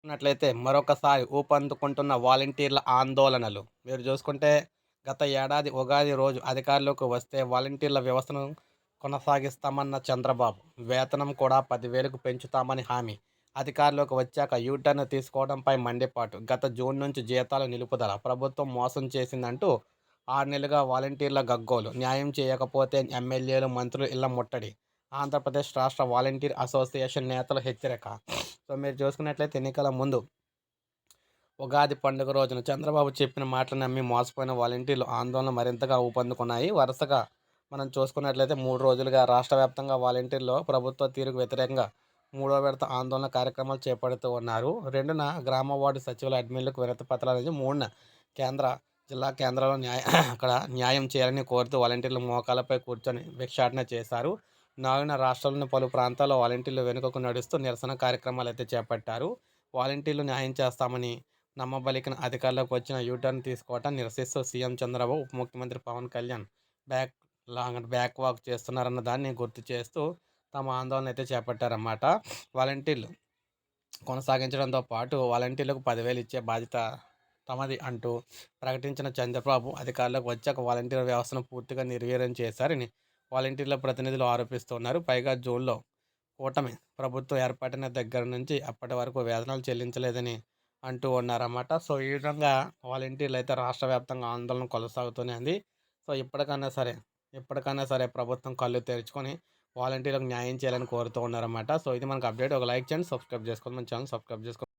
చూసుకున్నట్లయితే మరొకసారి ఊపందుకుంటున్న వాలంటీర్ల ఆందోళనలు. మీరు చూసుకుంటే గత ఏడాది ఉగాది రోజు అధికారంలోకి వస్తే వాలంటీర్ల వ్యవస్థను కొనసాగిస్తామన్న చంద్రబాబు. వేతనం కూడా 10,000కు పెంచుతామని హామీ. అధికారంలోకి వచ్చాక యూటర్న్ తీసుకోవడంపై మండిపాటు. గత జూన్ నుంచి జీతాలు నిలుపుదల. ప్రభుత్వం మోసం చేసిందంటూ 6 నెలలుగా వాలంటీర్ల గగ్గోలు. న్యాయం చేయకపోతే ఎమ్మెల్యేలు, మంత్రులు ఇళ్ల ముట్టడి. ఆంధ్రప్రదేశ్ రాష్ట్ర వాలంటీర్ అసోసియేషన్ నేతల హెచ్చరిక. సో మీరు చూసుకున్నట్లయితే ఎన్నికల ముందు ఉగాది పండుగ రోజున చంద్రబాబు చెప్పిన మాటలు నమ్మి మోసపోయిన వాలంటీర్లు ఆందోళన మరింతగా ఊపందుకున్నాయి. వరుసగా మనం చూసుకున్నట్లయితే 3 రోజులుగా రాష్ట్ర వ్యాప్తంగా వాలంటీర్లు ప్రభుత్వ తీరుకు వ్యతిరేకంగా మూడో విడత ఆందోళన కార్యక్రమాలు చేపడుతూ ఉన్నారు. 2న గ్రామ వార్డు సచివుల అడ్మిన్లకు వినతి పత్రాలు అనేది 3న కేంద్ర జిల్లా కేంద్రంలో అక్కడ న్యాయం చేయాలని కోరుతూ వాలంటీర్లు మోకాలపై కూర్చొని భిక్షాటన చేశారు. 4న రాష్ట్రంలోని పలు ప్రాంతాల్లో వాలంటీర్లు వెనుకకు నడుస్తూ నిరసన కార్యక్రమాలు అయితే చేపట్టారు. వాలంటీర్లు న్యాయం చేస్తామని నమ్మబలికిన అధికారంలోకి వచ్చిన యూటర్న్ తీసుకోవటం నిరసిస్తూ సీఎం చంద్రబాబు, ఉప ముఖ్యమంత్రి Pawan Kalyan back back walk చేస్తున్నారన్న దాన్ని గుర్తు చేస్తూ తమ ఆందోళన అయితే చేపట్టారన్నమాట. వాలంటీర్లు కొనసాగించడంతో పాటు వాలంటీర్లకు 10,000 ఇచ్చే బాధ్యత తమది అంటూ ప్రకటించిన చంద్రబాబు అధికారంలోకి వచ్చాక వాలంటీర్ వ్యవస్థను పూర్తిగా నిర్వీర్యం చేశారని వాలంటీర్ల ప్రతినిధులు ఆరోపిస్తున్నారు. పైగా జూన్లో కూటమి ప్రభుత్వం ఏర్పడిన దగ్గర నుంచి అప్పటి వరకు వేతనాలు చెల్లించలేదని అంటూ ఉన్నారన్నమాట. సో ఈ విధంగా వాలంటీర్లు అయితే రాష్ట్ర వ్యాప్తంగా ఆందోళన కొనసాగుతూనే ఉంది. సో ఇప్పటికైనా సరే ప్రభుత్వం కళ్ళు తెరుచుకొని వాలంటీర్లకు న్యాయం చేయాలని కోరుతూ ఉన్నారన్నమాట. సో ఇది మనకు అప్డేట్. ఒక లైక్ చేయండి, సబ్స్క్రైబ్ చేసుకోండి, మన ఛానల్ సబ్స్క్రైబ్ చేసుకోండి.